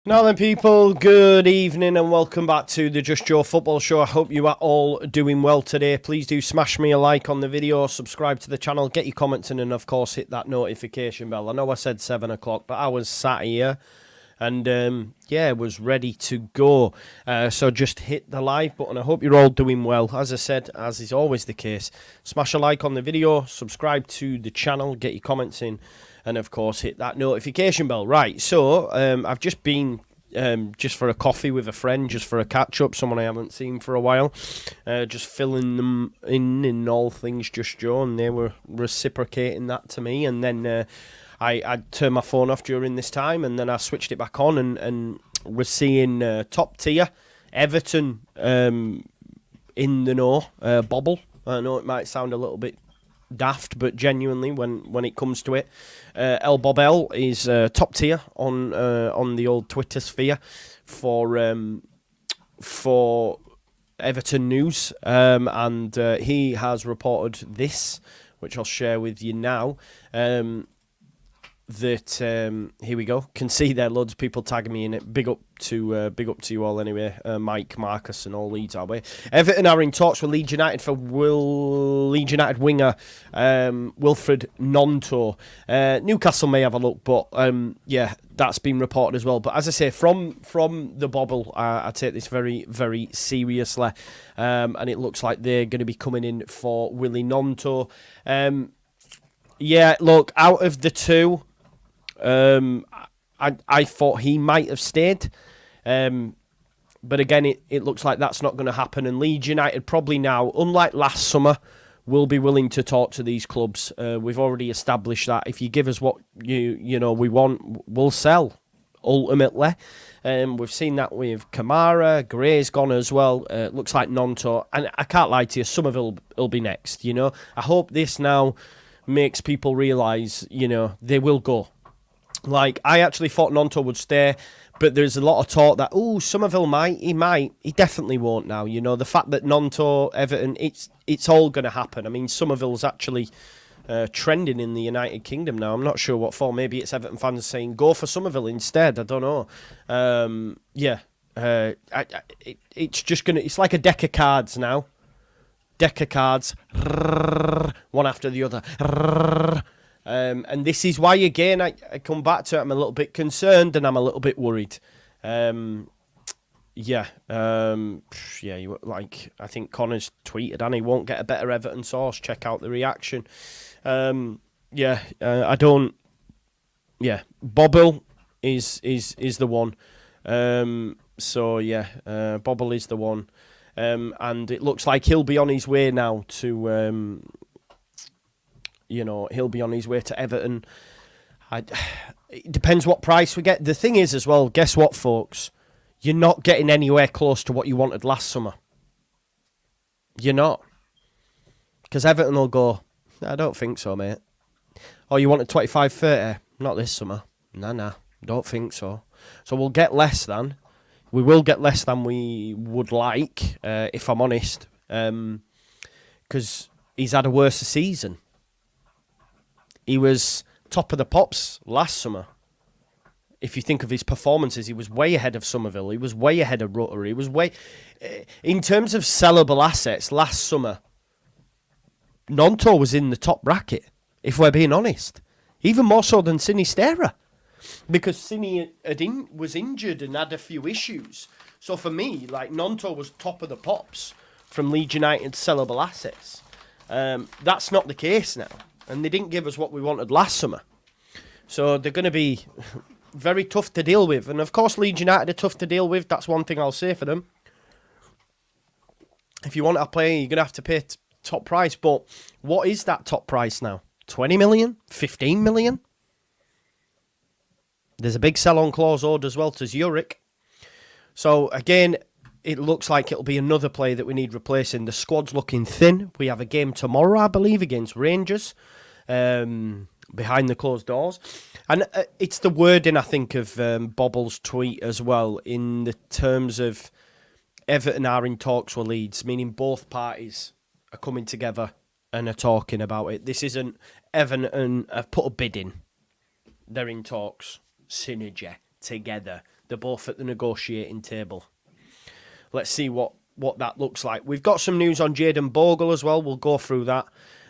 Now then, people, good evening and welcome back to the Just Joe Football Show. I hope you are all doing well today. Please do smash me a like on the video, subscribe to the channel, get your comments in, and of course hit that notification bell. I know I said 7 o'clock, but I was sat here and was ready to go. So just hit the like button. I hope you're all doing well. As I said, as is always the case, smash a like on the video, subscribe to the channel, get your comments in, and of course hit that notification bell. Right, so I've just been just for a coffee with a friend, just for a catch up, someone I haven't seen for a while, just filling them in all things Just Joe, and they were reciprocating that to me. And then I turned my phone off during this time, and then I switched it back on, and we're seeing top tier Everton in the know. Bogle. I know it might sound a little bit daft, but genuinely, when it comes to it, Bogle is top tier on the old Twitter sphere for Everton news, and he has reported this, which I'll share with you now. That here we go. Can see there loads of people tagging me in it. Big up to you all anyway. Mike, Marcus, and all Leeds our way. Everton are in talks with Leeds United for Leeds United winger Wilfred Gnonto. Newcastle may have a look, but that's been reported as well. But as I say, from the Bogle, I take this very, very seriously, and it looks like they're going to be coming in for Willie Gnonto. Look, out of the two, I thought he might have stayed, but again, it looks like that's not going to happen. And Leeds United probably now, unlike last summer, will be willing to talk to these clubs. We've already established that if you give us what you know we want, we'll sell. Ultimately, we've seen that with Kamara. Gray's gone as well. Looks like Gnonto, and I can't lie to you, Somerville will be next. You know, I hope this now makes people realise, they will go. Like, I actually thought Gnonto would stay, but there's a lot of talk that, Somerville he definitely won't now. The fact that Gnonto, Everton, it's all going to happen. I mean, Somerville's actually trending in the United Kingdom now. I'm not sure what for. Maybe it's Everton fans saying, go for Somerville instead. I don't know. It's just going to, it's like a deck of cards now. Deck of cards, one after the other. And this is why, again, I come back to it. I'm a little bit concerned and I'm a little bit worried. I think Connor's tweeted, and he won't get a better Everton source. Check out the reaction. Bogle is the one. Bogle is the one. And it looks like he'll be on his way now to, he'll be on his way to Everton. It depends what price we get. The thing is as well, guess what, folks? You're not getting anywhere close to what you wanted last summer. You're not. Because Everton will go, I don't think so, mate. Oh, you wanted 25, 30? Not this summer. Nah, don't think so. So we'll get less than. We will get less than we would like, if I'm honest, because he's had a worse season. He was top of the pops last summer. If you think of his performances, he was way ahead of Somerville. He was way ahead of Rutter. He was way... In terms of sellable assets, last summer, Gnonto was in the top bracket, if we're being honest. Even more so than Sinisterra. Because Cini was injured and had a few issues. So for me, Gnonto was top of the pops from Leeds United's sellable assets. That's not the case now. And they didn't give us what we wanted last summer. So they're going to be very tough to deal with. And of course, Leeds United are tough to deal with. That's one thing I'll say for them. If you want a player, you're going to have to pay top price. But what is that top price now? 20 million? 15 million? There's a big sell-on clause owed as well to Zurich. So, again, it looks like it'll be another player that we need replacing. The squad's looking thin. We have a game tomorrow, I believe, against Rangers, behind the closed doors. And it's the wording, I think, of Bogle's tweet as well, in the terms of Everton are in talks with Leeds, meaning both parties are coming together and are talking about it. This isn't Everton have put a bid in. They're in talks. Synergy together. They're both at the negotiating table. Let's see what that looks like. We've got some news on Jayden Bogle as well. We'll go through that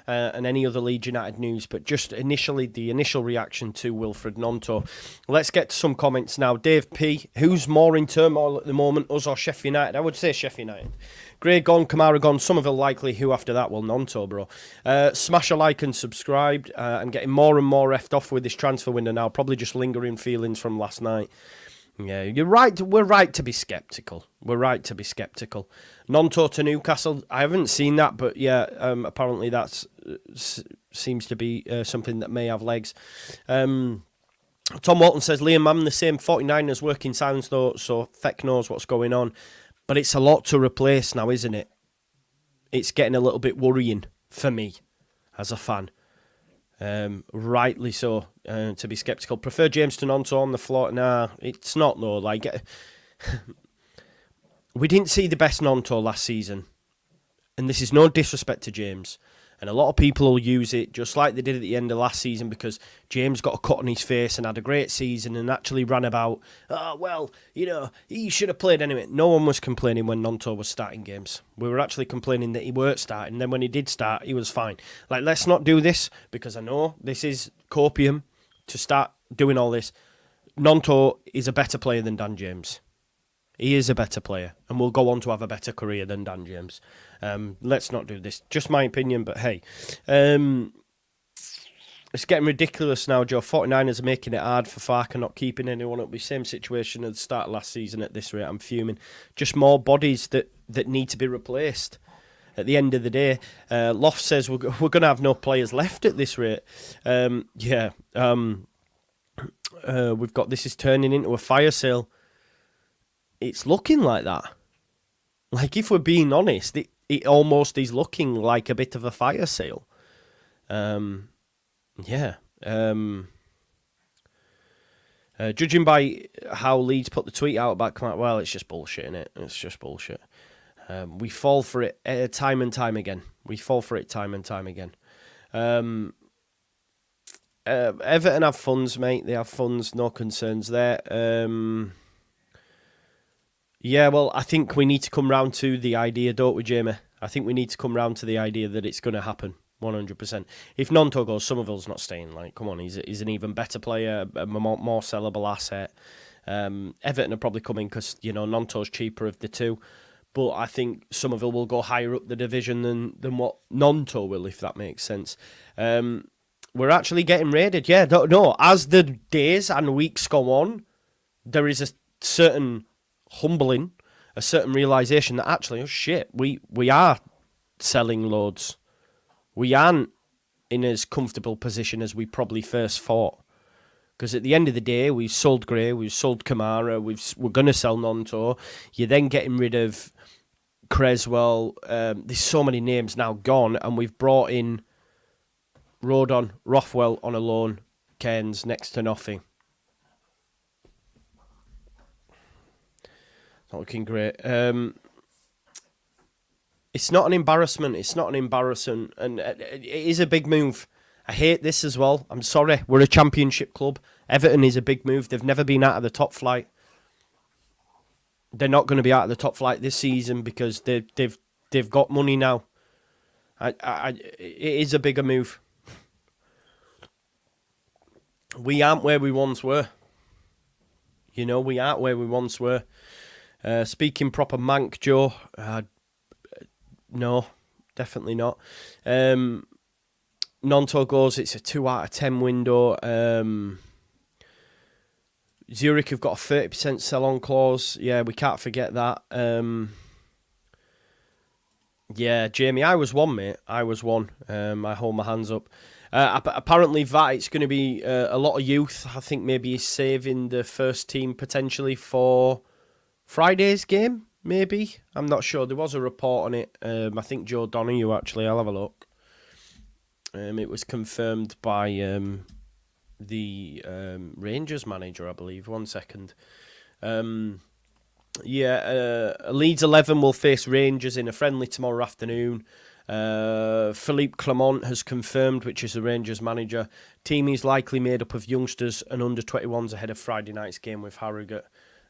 and any other Leeds United news. But just initially, the initial reaction to Wilfried Gnonto. Let's get to some comments now. Dave P, who's more in turmoil at the moment, us or Sheffield United? I would say Sheffield United. Gray gone, Kamara gone, Somerville likely. Who after that? Well, Gnonto, bro. Smash a like and subscribe. I'm getting more and more effed off with this transfer window now. Probably just lingering feelings from last night. Yeah, you're right. We're right to be sceptical. Gnonto to Newcastle. I haven't seen that, but yeah, apparently that seems to be something that may have legs. Tom Walton says, Liam, I'm the same 49ers working silence though, so feck knows what's going on. But it's a lot to replace now, isn't it? It's getting a little bit worrying for me as a fan. Rightly so, to be sceptical. Prefer James to Gnonto on the floor. Nah, it's not though. Like, we didn't see the best Gnonto last season, and this is no disrespect to James. And a lot of people will use it just like they did at the end of last season because James got a cut on his face and had a great season and actually ran about, oh, well, you know, he should have played anyway. No one was complaining when Gnonto was starting games. We were actually complaining that he weren't starting. And then when he did start, he was fine. Like, let's not do this because I know this is copium to start doing all this. Gnonto is a better player than Dan James. He is a better player and will go on to have a better career than Dan James. Let's not do this. Just my opinion, but hey. It's getting ridiculous now, Joe. 49ers are making it hard for Farke, not keeping anyone up. The same situation at the start of last season at this rate. I'm fuming. Just more bodies that need to be replaced. At the end of the day, Loft says we're going to have no players left at this rate. We've got this is turning into a fire sale. It's looking like that. Like, if we're being honest, it almost is looking like a bit of a fire sale. Judging by how Leeds put the tweet out about, well, it's just bullshit, innit? It's just bullshit. We fall for it time and time again. Everton have funds, mate. They have funds, no concerns there. Yeah, well, I think we need to come round to the idea, don't we, Jamie? I think we need to come round to the idea that it's going to happen, 100%. If Gnonto goes, Somerville's not staying. Like, come on, he's an even better player, a more sellable asset. Everton are probably coming because, you know, Gnonto's cheaper of the two. But I think Somerville will go higher up the division than what Gnonto will, if that makes sense. We're actually getting raided. Yeah, no, as the days and weeks go on, there is a certain humbling, a certain realisation that actually, oh shit, we are selling loads. We aren't in as comfortable position as we probably first thought. Because at the end of the day, we've sold Gray, we've sold Kamara, we're going to sell Gnonto. You're then getting rid of Creswell. There's so many names now gone, and we've brought in Rodon, Rothwell on a loan, Cairns next to nothing. Not looking great. It's not an embarrassment. And it is a big move. I hate this as well. I'm sorry. We're a championship club. Everton is a big move. They've never been out of the top flight. They're not going to be out of the top flight this season because they've got money now. It is a bigger move. We aren't where we once were. You know, we aren't where we once were. Speaking proper mank, Joe. No, definitely not. Gnonto goes, it's a 2 out of 10 window. Zurich have got a 30% sell-on clause. Yeah, we can't forget that. Yeah, Jamie, I was one, mate. I was one. I hold my hands up. Apparently, that it's going to be a lot of youth. I think maybe he's saving the first team potentially for Friday's game, maybe. I'm not sure. There was a report on it. I think Joe Donahue, actually. I'll have a look. It was confirmed by the Rangers manager, I believe. 1 second. Leeds 11 will face Rangers in a friendly tomorrow afternoon. Philippe Clement has confirmed, which is the Rangers manager. Team is likely made up of youngsters and under-21s ahead of Friday night's game with Harrogate.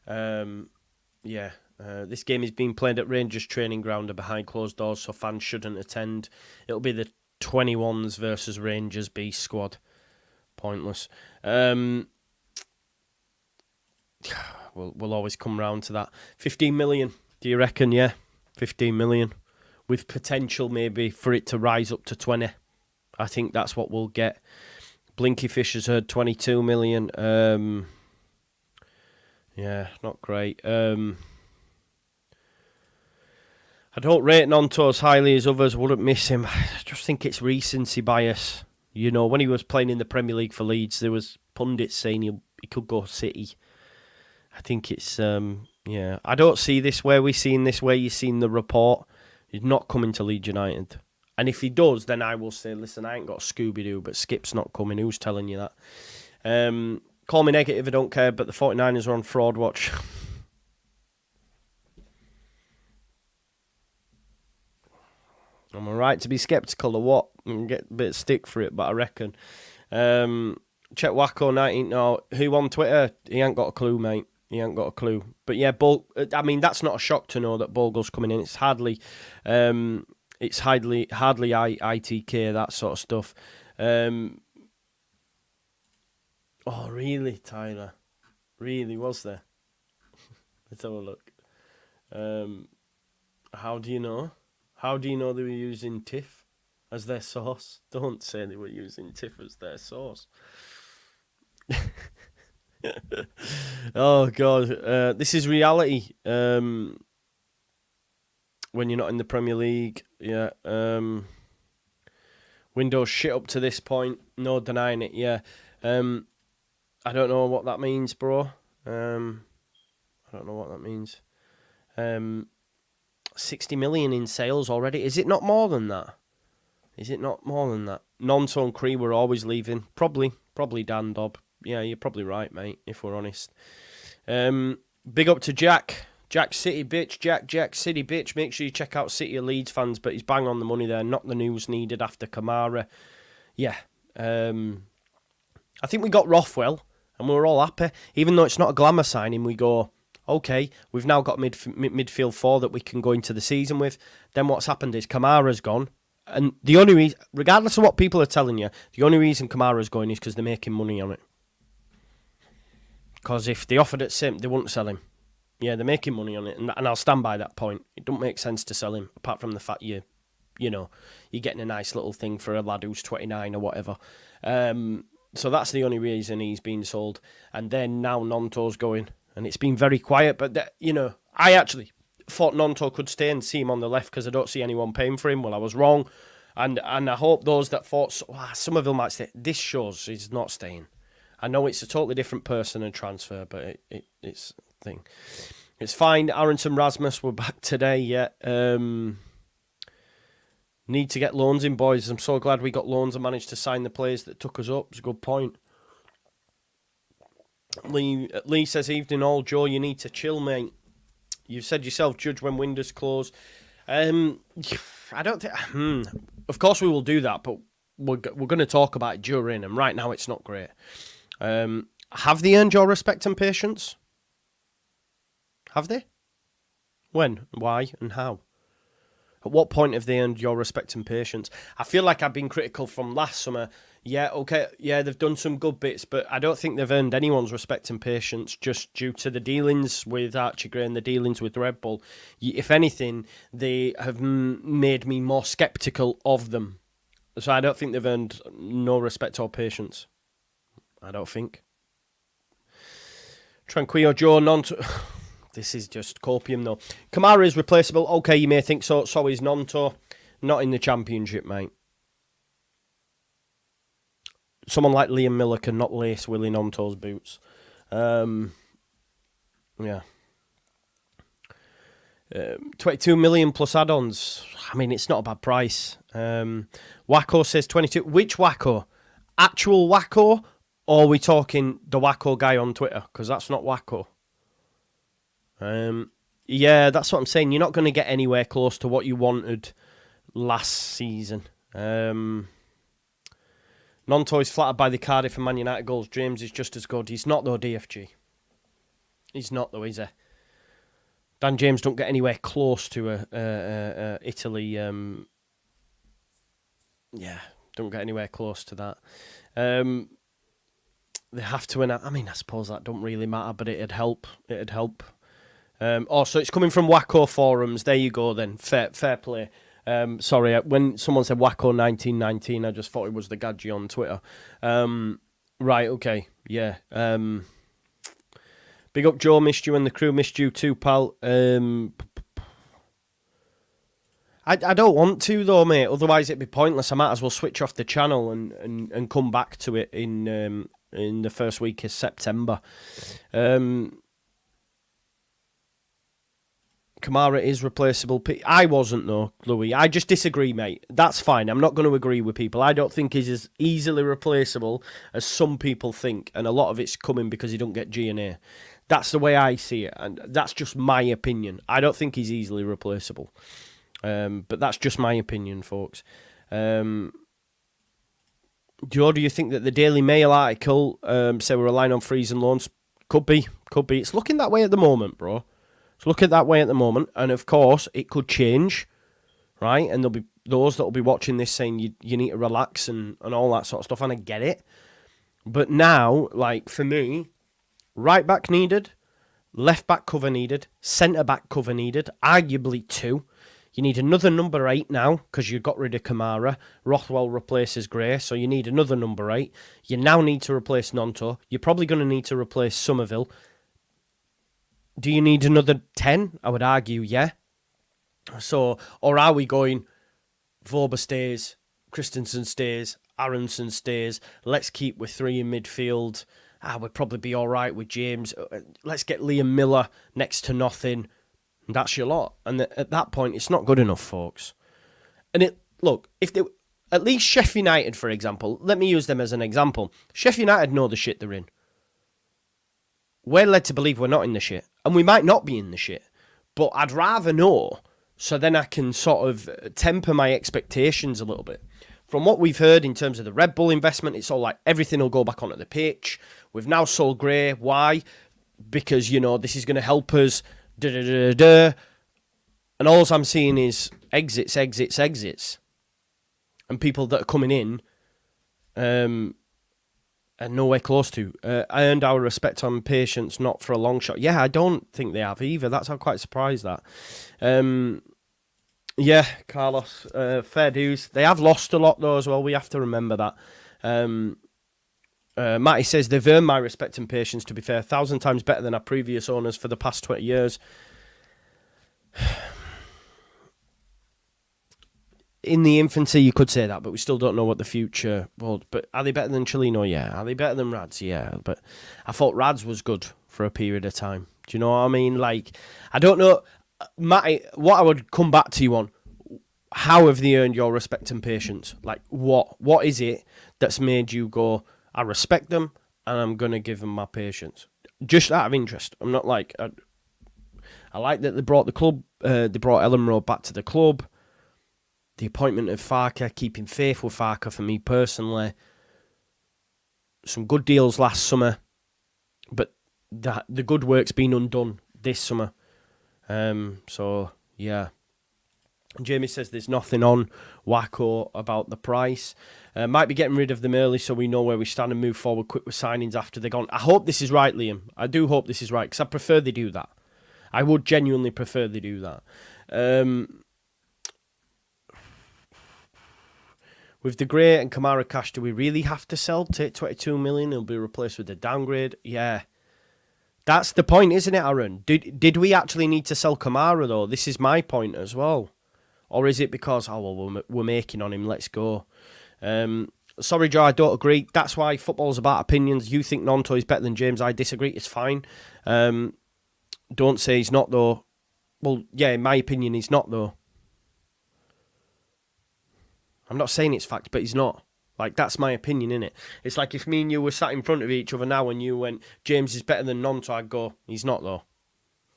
Yeah, this game is being played at Rangers training ground and behind closed doors, so fans shouldn't attend. It'll be the 21s versus Rangers B squad. Pointless. We'll always come round to that. 15 million, do you reckon? Yeah, 15 million. With potential maybe for it to rise up to 20. I think that's what we'll get. Blinky Fish has heard 22 million. Yeah, not great. I don't rate Gnonto as highly as others. Wouldn't miss him. I just think it's recency bias. You know, when he was playing in the Premier League for Leeds, there was pundits saying he could go City. I think it's, yeah. I don't see this way. We've seen this way. You've seen the report. He's not coming to Leeds United. And if he does, then I will say, listen, I ain't got a Scooby-Doo, but Skipp's not coming. Who's telling you that? Call me negative, I don't care, but the 49ers are on fraud watch. Am I right to be sceptical or what? And get a bit of stick for it, but I reckon. Check Wacko 19. No, who on Twitter? He ain't got a clue, mate. He ain't got a clue. But yeah, I mean, that's not a shock to know that Bogle's coming in. It's hardly ITK, that sort of stuff. Oh, really, Tyler? Really, was there? Let's have a look. How do you know? How do you know they were using TIFF as their sauce? Don't say they were using TIFF as their sauce. Oh, God. This is reality. When you're not in the Premier League. Yeah. Windows shit up to this point. No denying it, yeah. I don't know what that means, bro. I don't know what that means. 60 million in sales already. Is it not more than that? Is it not more than that? Gnonto and Cree were always leaving. Probably Dan Dobb. Yeah, you're probably right, mate, if we're honest. Big up to Jack. Jack City bitch. Jack City bitch. Make sure you check out City or Leeds fans, but he's bang on the money there. Not the news needed after Kamara. Yeah. I think we got Rothwell, and we were all happy. Even though it's not a glamour signing, we go, okay, we've now got midfield four that we can go into the season with. Then what's happened is Kamara's gone. And the only reason, regardless of what people are telling you, the only reason Kamara's going is because they're making money on it. Because if they offered it same, they wouldn't sell him. Yeah, they're making money on it, and I'll stand by that point. It don't make sense to sell him, apart from the fact you're getting a nice little thing for a lad who's 29 or whatever. So that's the only reason he's been sold. And then now Gnonto's going, and it's been very quiet. But I actually thought Gnonto could stay and see him on the left because I don't see anyone paying for him. Well, I was wrong, and I hope those that thought some of them might stay. This shows he's not staying. I know it's a totally different person and transfer, but it's a thing. It's fine. Aronson Rasmus, we're back today. Yeah. Need to get loans in, boys. I'm so glad we got loans and managed to sign the players that took us up. It's a good point. Lee says, evening all. Joe, you need to chill, mate. You've said yourself, judge when windows close. I don't think... Of course we will do that, but we're going to talk about it during, and right now it's not great. Have they earned your respect and patience? Have they? When? Why? And how? At what point have they earned your respect and patience? I feel like I've been critical from last summer. Yeah, okay, yeah, they've done some good bits, but I don't think they've earned anyone's respect and patience just due to the dealings with Archie Gray and the dealings with Red Bull. If anything, they have made me more sceptical of them. So I don't think they've earned no respect or patience. I don't think. Tranquillo Joe, Gnonto... This is just copium, though. Kamara is replaceable. Okay, you may think so. So is Gnonto. Not in the Championship, mate. Someone like Liam Miller cannot lace Willie Gnonto's boots. Yeah. 22 million plus add-ons. I mean, it's not a bad price. Wacko says 22. Which Wacko? Actual Wacko? Or are we talking the Wacko guy on Twitter? Because that's not Wacko. Yeah, that's what I'm saying. You're not going to get anywhere close to what you wanted last season. Gnonto is flattered by the Cardiff and Man United goals. James is just as good. He's not, though, DFG. He's not, though, is he? Dan James don't get anywhere close to Italy. Don't get anywhere close to that. They have to win. I suppose that don't really matter, but it'd help. So it's coming from Wacko Forums. There you go then. Fair play. Sorry, when someone said Wacko 1919, I just thought it was the Gadgie on Twitter. Right, okay. Yeah. Big up Joe, missed you, and the crew missed you too, pal. I don't want to, though, mate. Otherwise it'd be pointless. I might as well switch off the channel and come back to it in the first week of September. Kamara is replaceable. I wasn't, though, Louis. I just disagree, mate. That's fine. I'm not going to agree with people. I don't think he's as easily replaceable as some people think, and a lot of it's coming because he don't get G&A. That's the way I see it, and that's just my opinion. I don't think he's easily replaceable. But that's just my opinion, folks. Do you think that the Daily Mail article say we're relying on frees and loans? Could be. It's looking that way at the moment, bro. It's looking that way at the moment, and of course, it could change, right? And there'll be those that will be watching this saying you need to relax and all that sort of stuff, and I get it. But now, like, for me, right back needed, left back cover needed, centre back cover needed, arguably 2. You need another number 8 now, because you got rid of Kamara. Rothwell replaces Gray, so you need another number 8. You now need to replace Gnonto. You're probably going to need to replace Somerville. Do you need another 10? I would argue, yeah. So, or are we going, Vorba stays, Christensen stays, Aronson stays, let's keep with 3 in midfield. We'd probably be all right with James. Let's get Liam Miller next to nothing. And that's your lot. And at that point, it's not good enough, folks. And if they, at least Sheffield United, for example, let me use them as an example. Sheffield United know the shit they're in. We're led to believe we're not in the shit. And we might not be in the shit. But I'd rather know, so then I can sort of temper my expectations a little bit. From what we've heard in terms of the Red Bull investment, it's all like everything will go back onto the pitch. We've now sold Gray. Why? Because, this is going to help us. And all I'm seeing is exits. And people that are coming in and nowhere close to. I earned our respect and patience, not for a long shot. Yeah, I don't think they have either. I'm quite surprised that. Yeah, Carlos, fair dues. They have lost a lot, though, as well. We have to remember that. Matty says, they've earned my respect and patience, to be fair. 1,000 times better than our previous owners for the past 20 years. In the infancy, you could say that, but we still don't know what the future holds. But are they better than Cellino? Yeah. Are they better than Rads? Yeah. But I thought Rads was good for a period of time. Do you know what I mean? Like, I don't know. Matty, what I would come back to you on, how have they earned your respect and patience? Like, what is it that's made you go, I respect them, and I'm going to give them my patience? Just out of interest. I'm not like... I like that they brought the club, they brought Ellen Rowe back to the club. The appointment of Farker, keeping faith with Farker for me personally. Some good deals last summer, but the good work's been undone this summer. So, yeah. Jamie says there's nothing on Wacko about the price. Might be getting rid of them early so we know where we stand and move forward quick with signings after they're gone. I hope this is right, Liam. I do hope this is right, because I prefer they do that. I would genuinely prefer they do that. With the Gray and Kamara cash, do we really have to sell? Take 22 million, it'll be replaced with a downgrade. Yeah. That's the point, isn't it, Aaron? Did we actually need to sell Kamara, though? This is my point as well. Or is it because, we're making on him, let's go. Sorry, Joe, I don't agree. That's why football's about opinions. You think Gnonto is better than James. I disagree. It's fine. Don't say he's not, though. Well, yeah, in my opinion, he's not, though. I'm not saying it's fact, but he's not. Like, that's my opinion, innit? It's like if me and you were sat in front of each other now and you went, James is better than Gnonto, I'd go, he's not, though.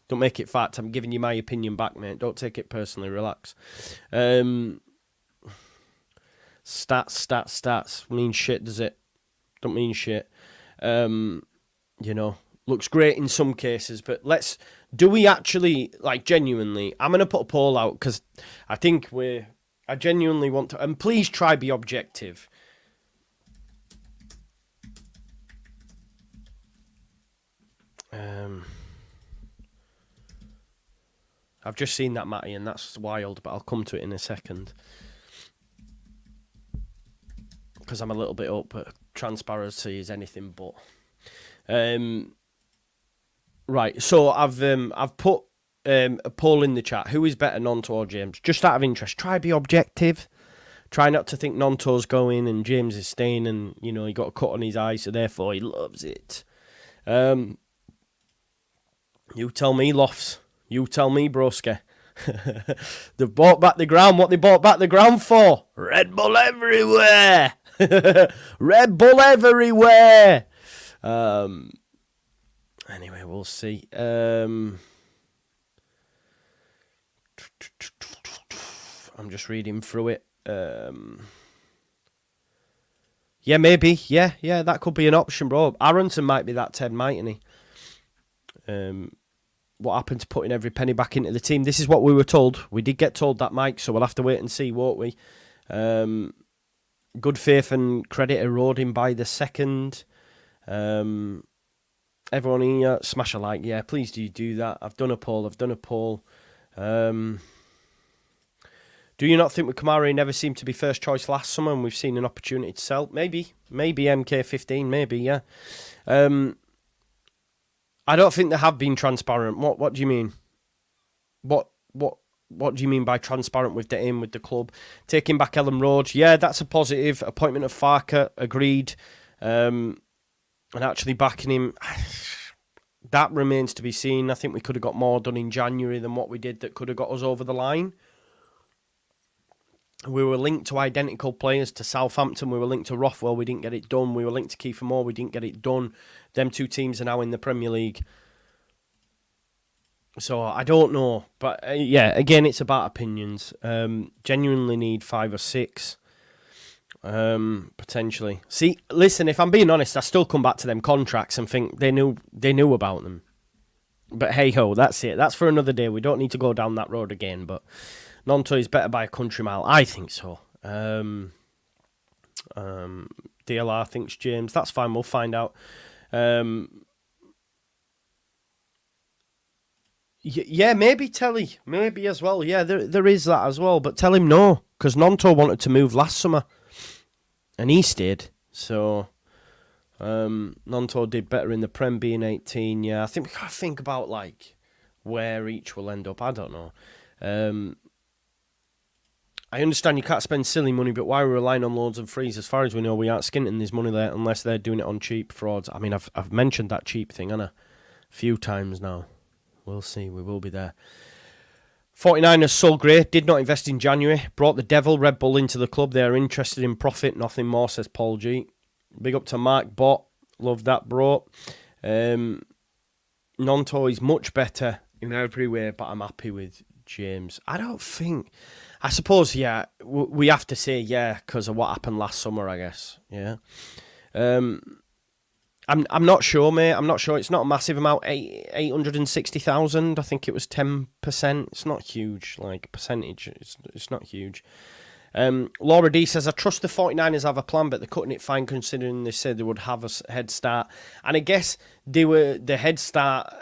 Don't make it fact. I'm giving you my opinion back, mate. Don't take it personally. Relax. Stats. Mean shit, does it? Don't mean shit. looks great in some cases, but do we actually, like, genuinely, I'm going to put a poll out because I think I genuinely want to, and please try be objective. I've just seen that, Matty, and that's wild, but I'll come to it in a second. Because I'm a little bit up, but transparency is anything but. Right, so I've put a poll in the chat. Who is better, Gnonto or James? Just out of interest, try be objective. Try not to think Gnonto's going and James is staying and, you know, he got a cut on his eye, so therefore he loves it. You tell me, Lofts. You tell me, broski. They've bought back the ground. What they bought back the ground for? Red Bull everywhere. Red Bull everywhere. Anyway, we'll see. I'm just reading through it. Yeah, maybe. Yeah, that could be an option, bro. Aronson might be that 10, mightn't he? What happened to putting every penny back into the team? This is what we were told. We did get told that, Mike, so we'll have to wait and see, won't we? Good faith and credit eroding by the second. Everyone here, smash a like. Yeah, please do that. I've done a poll. Do you not think with Kamara he never seemed to be first choice last summer and we've seen an opportunity to sell? Maybe MK15, maybe, yeah. I don't think they have been transparent. What do you mean? What do you mean by transparent with the aim with the club? Taking back Ellen Road, yeah, that's a positive. Appointment of Farker, agreed. And actually backing him, that remains to be seen. I think we could have got more done in January than what we did that could have got us over the line. We were linked to identical players to Southampton. We were linked to Rothwell. We didn't get it done. We were linked to Kiefer Moore. We didn't get it done. Them two teams are now in the Premier League. So I don't know. But yeah, again, it's about opinions. Genuinely need 5 or 6. Potentially. See, listen, if I'm being honest, I still come back to them contracts and think they knew about them. But hey ho, that's it. That's for another day. We don't need to go down that road again, but Gnonto is better by a country mile. I think so. DLR thinks James. That's fine. We'll find out. Yeah, maybe Telly. Maybe as well. Yeah, there is that as well. But tell him no, because Gnonto wanted to move last summer. And he stayed. So Gnonto did better in the Prem being 18. Yeah, I think we got to think about like where each will end up. I don't know. I understand you can't spend silly money, but why are we relying on loans and frees? As far as we know, we aren't skinting this money there unless they're doing it on cheap frauds. I mean, I've mentioned that cheap thing, haven't I? A few times now. We'll see. We will be there. 49ers sold Gray, did not invest in January, brought the devil Red Bull into the club. They are interested in profit, nothing more, says Paul G. Big up to Mark Bott. Love that, bro. Gnonto is much better in every way, but I'm happy with James. I suppose, yeah, we have to say, yeah, because of what happened last summer, I guess. Yeah. I'm not sure, mate. I'm not sure. It's not a massive amount. 860,000. I think it was 10%. It's not huge, like percentage. It's not huge. Laura D says, I trust the 49ers have a plan, but they're cutting it fine considering they said they would have a head start. And I guess they were the head start.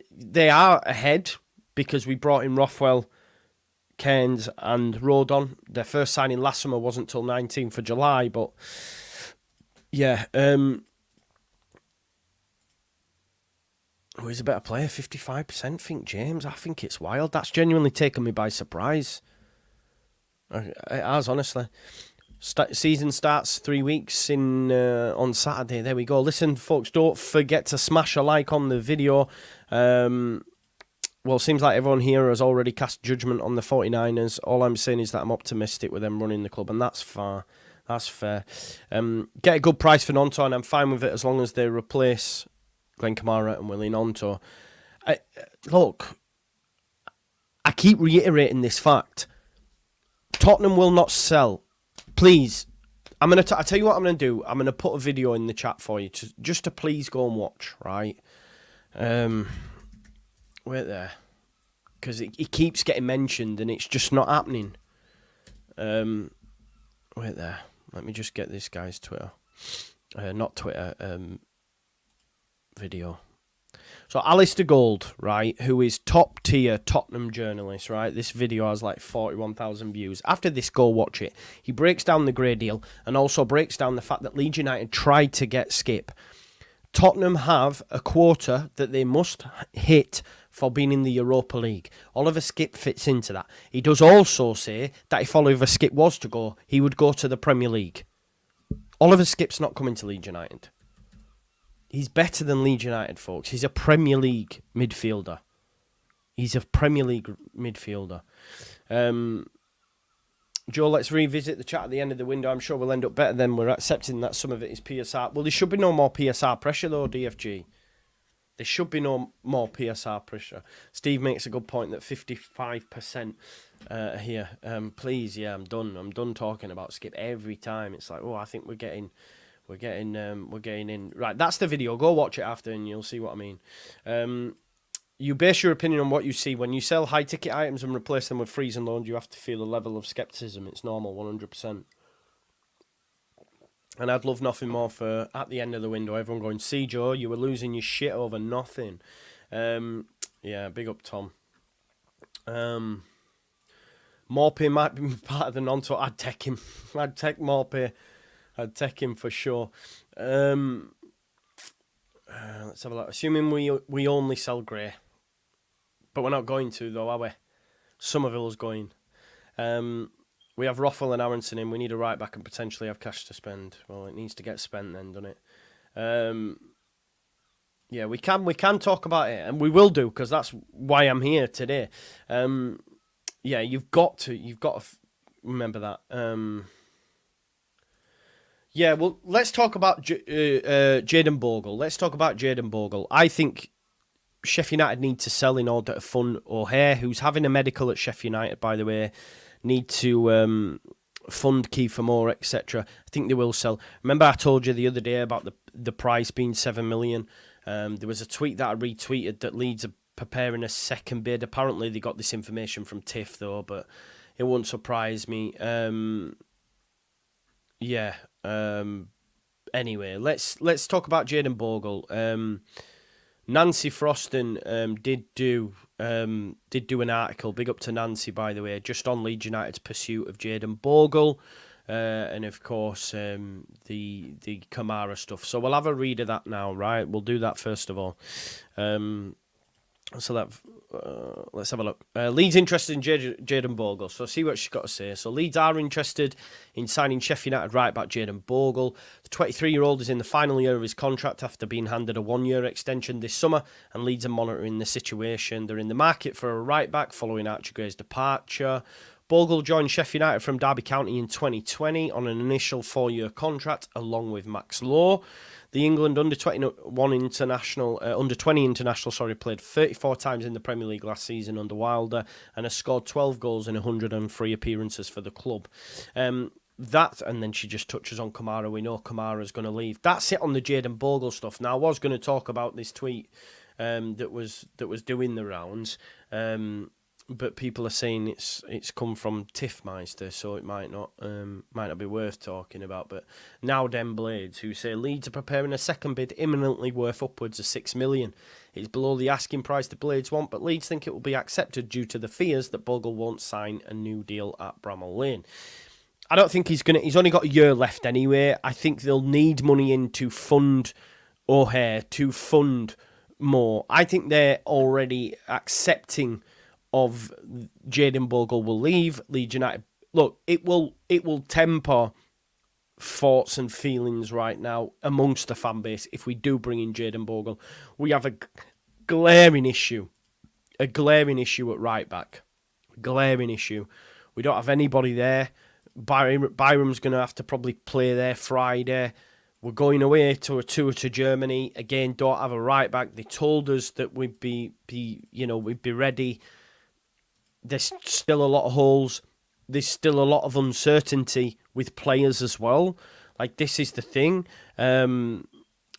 They are ahead because we brought in Rothwell, Cairns and Rodon. Their first signing last summer wasn't till 19th of July, but yeah. Who's a better player? 55% think James. I think it's wild. That's genuinely taken me by surprise. It has, honestly. Season starts 3 weeks on Saturday. There we go. Listen, folks, don't forget to smash a like on the video. Well, it seems like everyone here has already cast judgment on the 49ers. All I'm saying is that I'm optimistic with them running the club, and that's fair. That's fair. Get a good price for Gnonto, and I'm fine with it as long as they replace Glenn Kamara and Willie Gnonto. Look, I keep reiterating this fact. Tottenham will not sell. Please, I'll tell you what I'm going to do. I'm going to put a video in the chat for you, just to please go and watch, right? Wait there. Because it keeps getting mentioned and it's just not happening. Wait there. Let me just get this guy's Twitter. Not Twitter, video. So Alistair Gold, right, who is top tier Tottenham journalist, right? This video has like 41,000 views. After this, go watch it. He breaks down the Grey deal and also breaks down the fact that Leeds United tried to get Skipp. Tottenham have a quota that they must hit for being in the Europa League. Oliver Skipp fits into that. He does also say that if Oliver Skipp was to go, he would go to the Premier League. Oliver Skipp's not coming to Leeds United. He's better than Leeds United, folks. He's a Premier League midfielder. Joe, let's revisit the chat at the end of the window. I'm sure we'll end up better than we're accepting that some of it is PSR. Well, there should be no more PSR pressure, though, DFG. There should be no more PSR pressure. Steve makes a good point that 55% here. Please, yeah, I'm done. I'm done talking about Skipp every time. It's like, oh, I think we're getting in. Right, that's the video. Go watch it after and you'll see what I mean. You base your opinion on what you see. When you sell high-ticket items and replace them with freeze and loans, you have to feel a level of skepticism. It's normal, 100%. And I'd love nothing more for, at the end of the window, everyone going, see, Joe, you were losing your shit over nothing. Yeah, big up, Tom. Morpay might be part of the Gnonto. I'd take him. I'd take Morpay. I'd take him for sure. Let's have a look. Assuming we only sell Gray. But we're not going to, though, are we? Somerville's going. We have Rothwell and Aronson in. We need a right back and potentially have cash to spend. Well, it needs to get spent then, doesn't it? Yeah, we can talk about it, and we will do, because that's why I'm here today. Yeah, you've got to remember that. Yeah, well, let's talk about Jayden Bogle. Let's talk about Jayden Bogle. I think Sheffield United need to sell in order to fund O'Hare, who's having a medical at Sheffield United, by the way. Need to fund Kiefer Moore, etc. I think they will sell. Remember I told you the other day about the price being 7 million? There was a tweet that I retweeted that Leeds are preparing a second bid. Apparently they got this information from Tiff, though, but it wouldn't surprise me. Yeah. Anyway, let's talk about Jayden Bogle. Nancy Froston did do an article. Big up to Nancy, by the way, just on Leeds United's pursuit of Jayden Bogle, and of course the Kamara stuff. So we'll have a read of that now, right? We'll do that first of all. So let's have a look. Leeds interested in Jayden Bogle. So see what she's got to say. So Leeds are interested in signing Sheffield United right back Jayden Bogle. The 23-year-old is in the final year of his contract after being handed a 1-year extension this summer, and Leeds are monitoring the situation. They're in the market for a right back following Archie Gray's departure. Bogle joined Sheffield United from Derby County in 2020 on an initial 4-year contract along with Max Lowe. The England under-20 international played 34 times in the Premier League last season under Wilder and has scored 12 goals in 103 appearances for the club. That, and then she just touches on Kamara. We know Kamara's going to leave. That's it on the Jayden Bogle stuff. Now, I was going to talk about this tweet that was doing the rounds, but people are saying it's come from Tiffmeister, so it might not be worth talking about. But now Den Blades, who say Leeds are preparing a second bid imminently worth upwards of 6 million. It's below the asking price the Blades want, but Leeds think it will be accepted due to the fears that Bogle won't sign a new deal at Bramall Lane. I don't think he's only got a year left anyway. I think they'll need money in to fund O'Hare, to fund more. I think they're already accepting of Jayden Bogle will leave Leeds United. Look, it will temper thoughts and feelings right now amongst the fan base if we do bring in Jayden Bogle. We have a glaring issue at right back. Glaring issue. We don't have anybody there. Byram's going to have to probably play there Friday. We're going away to a tour to Germany. Again, don't have a right back. They told us that we'd be ready. There's still a lot of holes. There's still a lot of uncertainty with players as well. Like, this is the thing.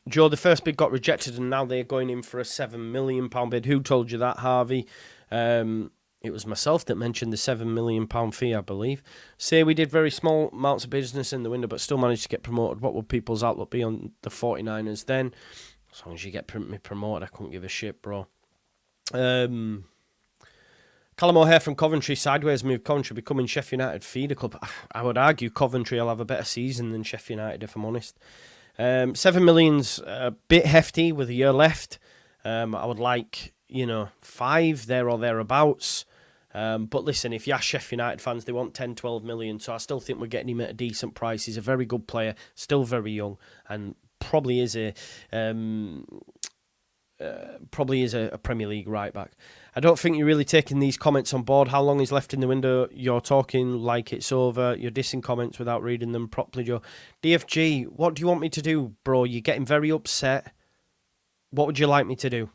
Joe, the first bid got rejected and now they're going in for a £7 million bid. Who told you that, Harvey? It was myself that mentioned the £7 million fee, I believe. Say we did very small amounts of business in the window but still managed to get promoted. What would people's outlook be on the 49ers then? As long as you get me promoted, I couldn't give a shit, bro. Callum O'Hare from Coventry, sideways move. Coventry becoming Sheffield United feeder club. I would argue Coventry will have a better season than Sheffield United, if I'm honest. 7 million's a bit hefty with a year left. I would like, 5 there or thereabouts. But listen, if you ask Sheffield United fans, they want 10, 12 million. So I still think we're getting him at a decent price. He's a very good player, still very young, and probably is a Premier League right back. I don't think you're really taking these comments on board. How long is left in the window? You're talking like it's over. You're dissing comments without reading them properly, Joe. DFG, what do you want me to do, bro? You're getting very upset. What would you like me to do?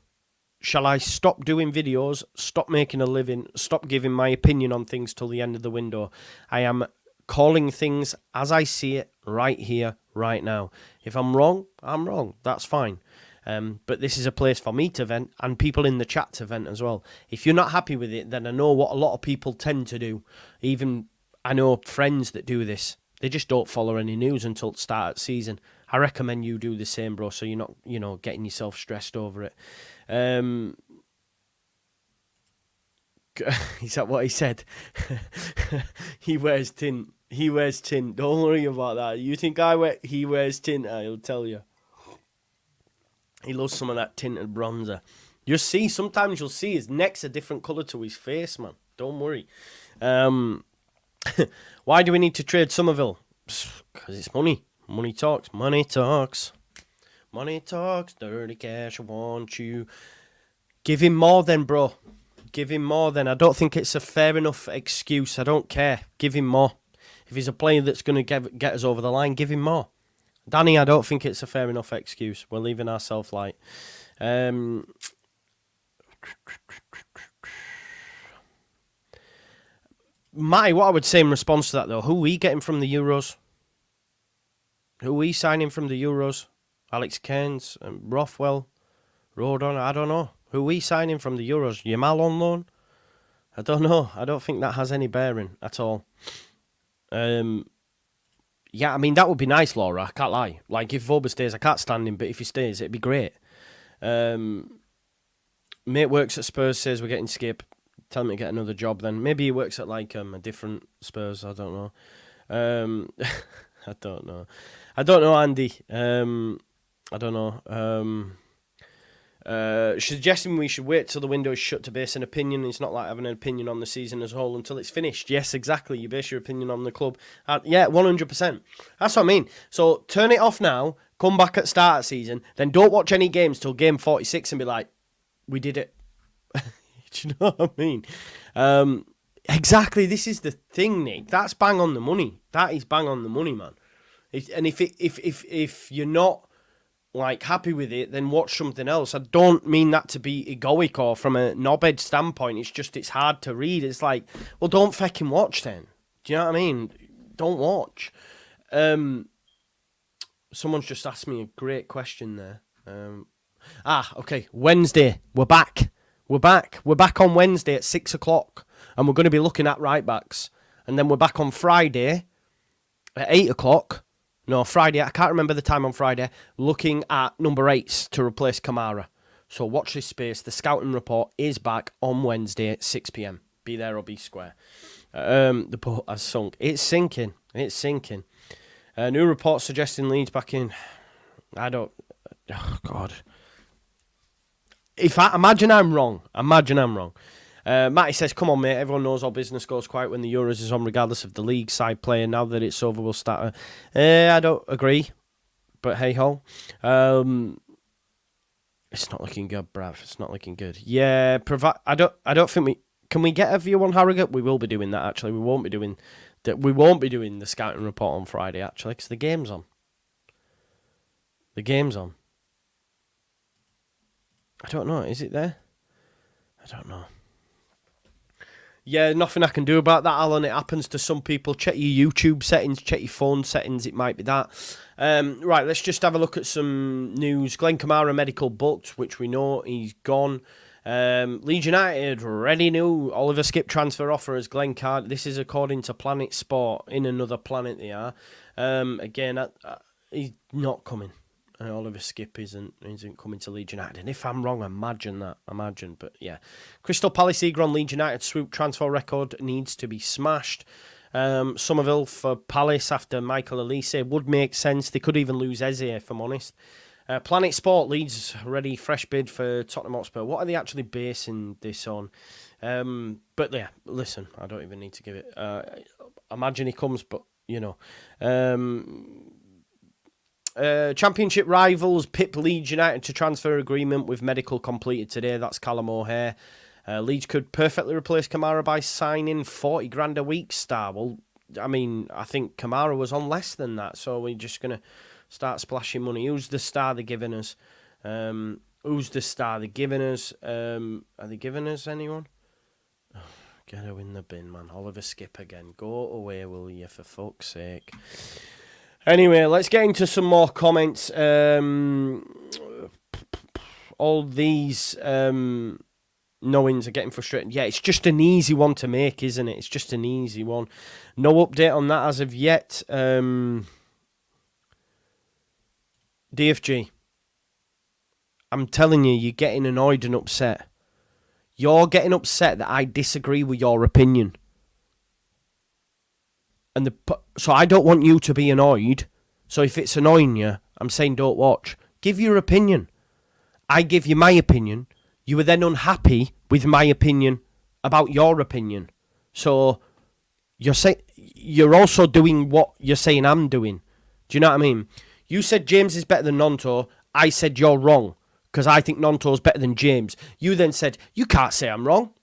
Shall I stop doing videos, stop making a living, stop giving my opinion on things till the end of the window? I am calling things as I see it right here, right now. If I'm wrong, I'm wrong. That's fine. But this is a place for me to vent and people in the chat to vent as well. If you're not happy with it, then I know what a lot of people tend to do. Even I know friends that do this. They just don't follow any news until the start of the season. I recommend you do the same, bro, so you're not, getting yourself stressed over it. Is that what he said? He wears tint. He wears tint. Don't worry about that. You think he wears tint? I'll tell you. He loves some of that tinted bronzer. Sometimes you'll see his neck's a different colour to his face, man. Don't worry. Why do we need to trade Somerville? Because it's money. Money talks. Money talks. Money talks. Dirty cash, I want you. Give him more then, bro. Give him more then. I don't think it's a fair enough excuse. I don't care. Give him more. If he's a player that's going to get us over the line, give him more. Danny, I don't think it's a fair enough excuse. We're leaving ourselves light. Matty, what I would say in response to that, though, who are we getting from the Euros? Who are we signing from the Euros? Alex Cairns, Rothwell, Rodon, I don't know. Who are we signing from the Euros? Yamal on loan? I don't know. I don't think that has any bearing at all. Yeah, I mean, that would be nice, Laura. I can't lie. Like, if Voba stays, I can't stand him, but if he stays, it'd be great. Mate works at Spurs, says we're getting Skipp. Tell him to get another job then. Maybe he works at, like, a different Spurs. I don't know. I don't know. I don't know, Andy. I don't know. Suggesting we should wait till the window is shut to base an opinion. It's not like having an opinion on the season as a whole until it's finished. Yes, exactly. You base your opinion on the club. Yeah, 100%. That's what I mean. So turn it off now, come back at start of season, then don't watch any games till game 46 and be like, we did it. Do you know what I mean? Exactly. This is the thing, Nick. That's bang on the money. That is bang on the money, man. And if you're not like happy with it, then watch something else. I don't mean that to be egoic or from a knobhead standpoint. It's hard to read. It's like, well, don't fucking watch then. Do you know what I mean? Don't watch. Someone's just asked me a great question there. Okay. Wednesday, we're back. We're back on Wednesday at 6 o'clock, and we're going to be looking at right backs. And then we're back on Friday at 8 o'clock. No, Friday, I can't remember the time on Friday, looking at number 8s to replace Kamara. So watch this space. The scouting report is back on Wednesday at 6 p.m. Be there or be square. The boat has sunk. It's sinking. New report suggesting Leeds back in. Oh, God. Imagine I'm wrong. Matty says, come on, mate. Everyone knows our business goes quiet when the Euros is on, regardless of the league side player. Now that it's over, we'll start. I don't agree, but hey-ho. It's not looking good, bruv. It's not looking good. Yeah, I don't think we... Can we get a view on Harrogate? We will be doing that, actually. We won't be doing the scouting report on Friday, actually, because the game's on. I don't know. Is it there? I don't know. Yeah, nothing I can do about that, Alan. It happens to some people. Check your YouTube settings, check your phone settings. It might be that. Right, let's just have a look at some news. Glenn Kamara medical booked, which we know he's gone. Leeds United ready new Oliver Skipp transfer offer as Glenn Card. This is according to Planet Sport. In another planet they are. Again, he's not coming. Oliver Skipp isn't coming to Leeds United. And if I'm wrong, imagine. But yeah. Crystal Palace eager on Leeds United swoop transfer record needs to be smashed. Somerville for Palace after Michael Elise would make sense. They could even lose Eze, if I'm honest. Planet Sport Leeds ready, fresh bid for Tottenham Hotspur. What are they actually basing this on? But yeah, listen, I don't even need to give it. Imagine he comes, but you know. Championship rivals pip Leeds United to transfer agreement with medical completed today. That's Callum O'Hare. Leeds could perfectly replace Kamara by signing 40 grand a week star. Well, I mean, I think Kamara was on less than that, so we're just going to start splashing money. Who's the star they're giving us? Are they giving us anyone? Oh, get her in the bin, man. Oliver Skipp again. Go away, will you, for fuck's sake. Anyway, let's get into some more comments. All these knowings are getting frustrating. Yeah, it's just an easy one to make, isn't it? It's just an easy one. No update on that as of yet. DFG, I'm telling you, you're getting annoyed and upset. You're getting upset that I disagree with your opinion. So I don't want you to be annoyed. So if it's annoying you, I'm saying don't watch. Give your opinion. I give you my opinion. You were then unhappy with my opinion about your opinion. So you're also doing what you're saying I'm doing. Do you know what I mean? You said James is better than Gnonto. I said you're wrong because I think Gnonto's better than James. You then said, you can't say I'm wrong.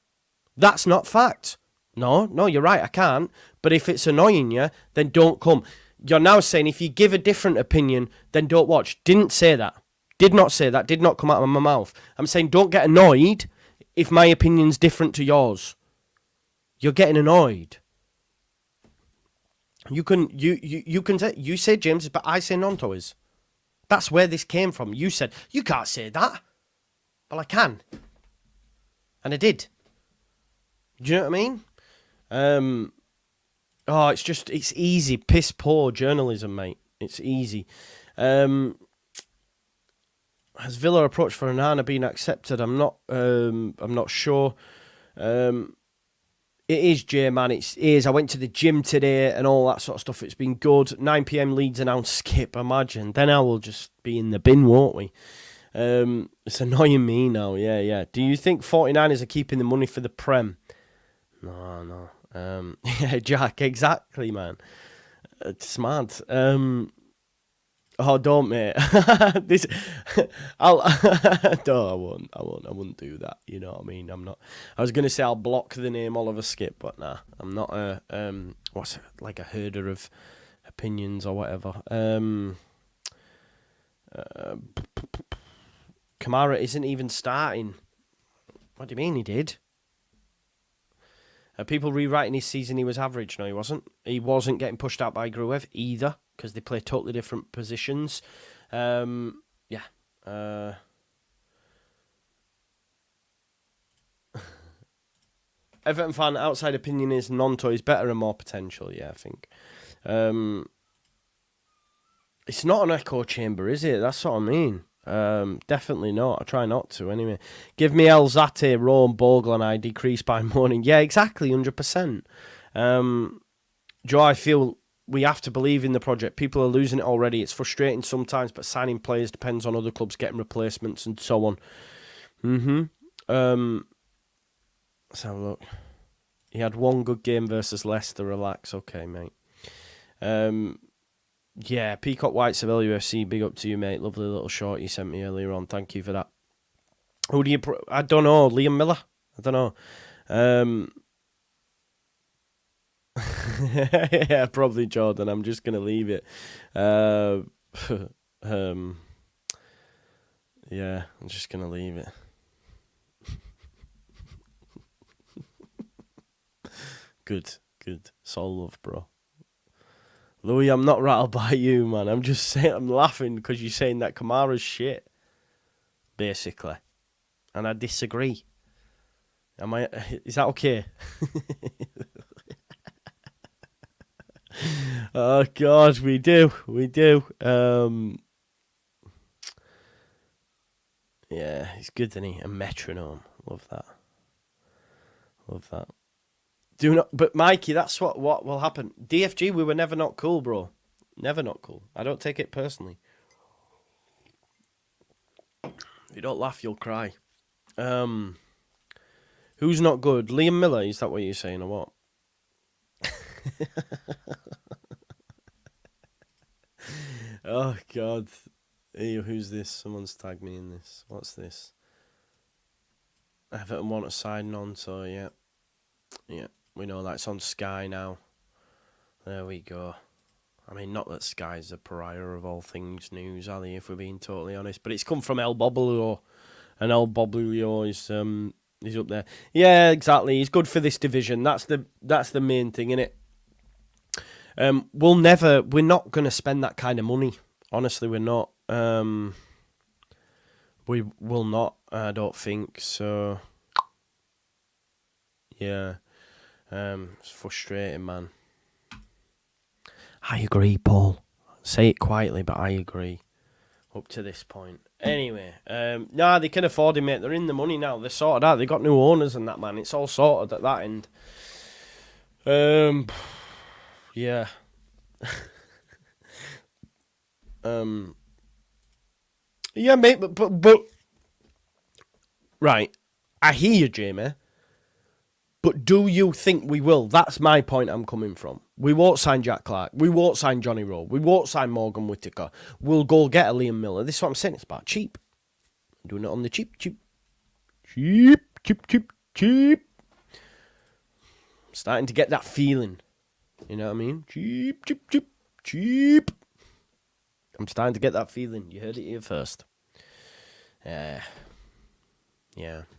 That's not fact. No, you're right, I can't. But if it's annoying you, then don't come. You're now saying if you give a different opinion, then don't watch. Didn't say that. Did not say that. Did not come out of my mouth. I'm saying don't get annoyed if my opinion's different to yours. You're getting annoyed. You can say James, but I say Gnonto is. That's where this came from. You said, you can't say that. Well, I can. And I did. Do you know what I mean? It's easy. Piss poor journalism, mate. It's easy. Has Villa approach for Onana been accepted? I'm not sure. It is, J man. It is. I went to the gym today and all that sort of stuff. It's been good. 9 p.m. Leeds announced Skipp. Imagine. Then I will just be in the bin, won't we? It's annoying me now. Yeah. Do you think 49ers are keeping the money for the Prem? No. Yeah, Jack, exactly, man. It's mad. Oh, don't, mate. I wouldn't do that. You know what I mean? I'm not. I was gonna say I'll block the name Oliver Skipp, but nah, I'm not what's it, like a herder of opinions or whatever. Kamara isn't even starting. What do you mean he did? Are people rewriting his season? He was average. No, he wasn't. He wasn't getting pushed out by Gruev either because they play totally different positions. Everton fan outside opinion is Gnonto is better and more potential. Yeah, I think. It's not an echo chamber, is it? That's what I mean. Definitely not. I try not to anyway. Give me El Zate, Rome, Bogle, and I decrease by morning. Yeah, exactly, 100%. Joe, I feel we have to believe in the project. People are losing it already. It's frustrating sometimes, but signing players depends on other clubs getting replacements and so on. Let's have a look. He had one good game versus Leicester. Relax, okay, mate. Yeah, Peacock White, Seville UFC, big up to you, mate. Lovely little short you sent me earlier on. Thank you for that. Who do you... I don't know. Liam Miller? I don't know. Yeah, probably Jordan. I'm just going to leave it. Yeah, I'm just going to leave it. Good. It's all love, bro. Louis, I'm not rattled by you, man. I'm just saying, I'm laughing because you're saying that Kamara's shit, basically. And I disagree. Is that okay? Oh, God, we do. Yeah, he's good, isn't he? A metronome. Love that. But Mikey, that's what will happen. DFG, we were never not cool, bro. Never not cool. I don't take it personally. If you don't laugh, you'll cry. Who's not good? Liam Miller, is that what you're saying or what? Oh, God. Hey, who's this? Someone's tagged me in this. What's this? Everton want to sign Gnonto, yeah. Yeah, we know that's on Sky now. There we go. I mean, not that Sky's a pariah of all things news, are they, if we're being totally honest. But it's come from El Boglio, and El Boglio is he's up there. Yeah, exactly. He's good for this division. That's the main thing, innit? We're not going to spend that kind of money. Honestly, we're not. We will not, I don't think. So, yeah. It's frustrating, man. I agree, Paul. Say it quietly, but I agree. Up to this point. Anyway, nah, they can afford him, mate. They're in the money now. They're sorted out. They got new owners and that, man. It's all sorted at that end. Yeah. Yeah, mate, but right. I hear you, Jamie. But do you think we will? That's my point I'm coming from. We won't sign Jack Clark. We won't sign Johnny Rowe. We won't sign Morgan Whittaker. We'll go get a Liam Miller. This is what I'm saying. It's about cheap. I'm doing it on the cheap. I'm starting to get that feeling. You know what I mean? Cheap. I'm starting to get that feeling. You heard it here first. Yeah,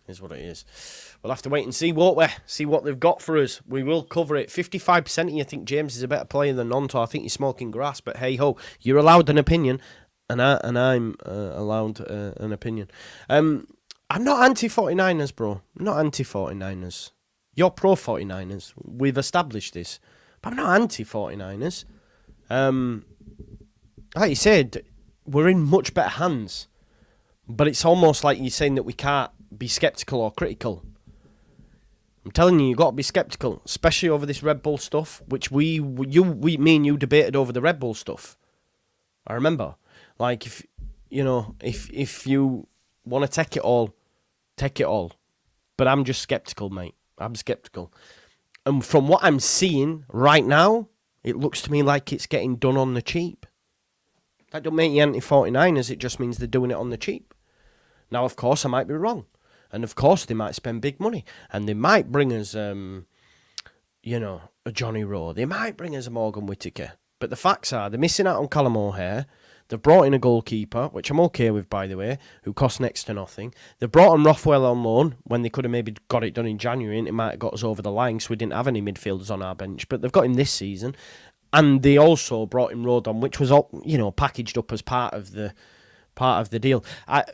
is what it is. We'll have to wait and see, won't we? See what they've got for us. We will cover it. 55% of you think James is a better player than Gnonto. I think you're smoking grass, but hey ho, you're allowed an opinion, and I'm allowed an opinion. I'm not anti-49ers, bro. I'm not anti-49ers. You're pro-49ers. We've established this. But I'm not anti-49ers. Like you said, we're in much better hands. But it's almost like you're saying that we can't be sceptical or critical. I'm telling you, you've got to be sceptical, especially over this Red Bull stuff, which me and you debated over the Red Bull stuff. I remember. Like, if you want to take it all. But I'm just sceptical, mate. I'm sceptical. And from what I'm seeing right now, it looks to me like it's getting done on the cheap. That don't make you anti-49ers, it just means they're doing it on the cheap. Now, of course, I might be wrong. And, of course, they might spend big money. And they might bring us, a Johnny Rowe. They might bring us a Morgan Whittaker. But the facts are, they're missing out on Callum O'Hare. They've brought in a goalkeeper, which I'm okay with, by the way, who costs next to nothing. They've brought in Rothwell on loan when they could have maybe got it done in January, and it might have got us over the line, so we didn't have any midfielders on our bench. But they've got him this season. And they also brought in Rodon, which was all, packaged up as part of the deal. I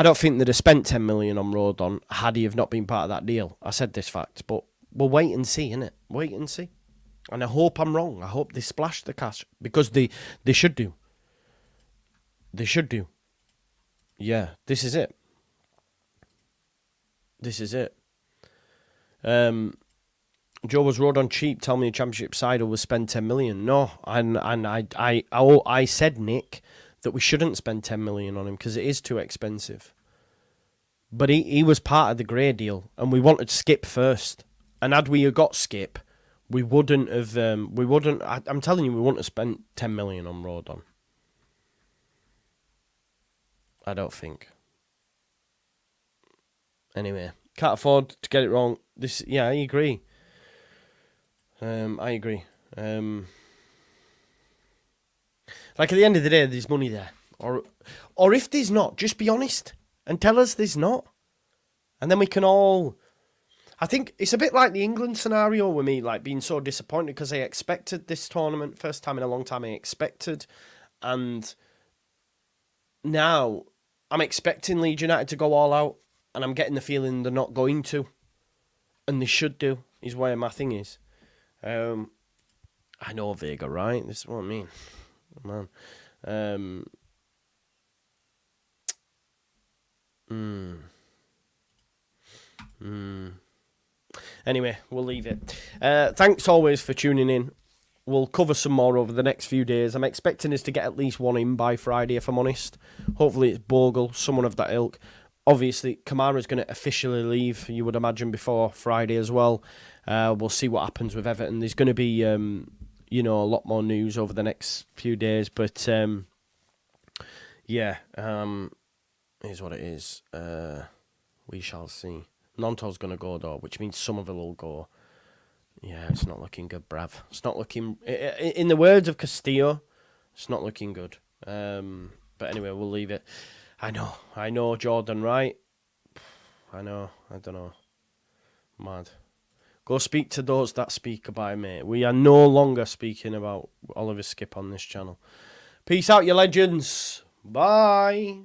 don't think they'd have spent 10 million on Rodon had he have not been part of that deal. I said this fact, but we'll wait and see, innit? Wait and see. And I hope I'm wrong. I hope they splash the cash because they should do. They should do. Yeah, this is it. Joe, was Rodon cheap? Tell me a championship side will spend 10 million. No, and I said, Nick, that we shouldn't spend 10 million on him because it is too expensive. But he was part of the grey deal, and we wanted Skipp first. And had we got Skipp, we wouldn't have. I'm telling you, we wouldn't have spent 10 million on Rodon. I don't think. Anyway, can't afford to get it wrong. I agree. I agree. Like, at the end of the day, there's money there. Or if there's not, just be honest and tell us there's not. And then we can all... I think it's a bit like the England scenario with me, like being so disappointed because I expected this tournament, first time in a long time I expected, and now I'm expecting Leeds United to go all out, and I'm getting the feeling they're not going to, and they should do, is where my thing is. I know Vega, right? This is what I mean. Man. Anyway, we'll leave it. Thanks always for tuning in. We'll cover some more over the next few days. I'm expecting us to get at least one in by Friday, if I'm honest. Hopefully it's Bogle, someone of that ilk. Obviously, Kamara's going to officially leave, you would imagine, before Friday as well. We'll see what happens with Everton. There's going to be, a lot more news over the next few days. But, here's what it is. We shall see. Gnonto's going to go, though, which means Somerville will go. Yeah, it's not looking good, bruv. It's not looking... In the words of Castillo, it's not looking good. But anyway, we'll leave it. I know, Jordan, right? I don't know. Mad. Go speak to those that speak about me. We are no longer speaking about Oliver Skipp on this channel. Peace out, you legends. Bye.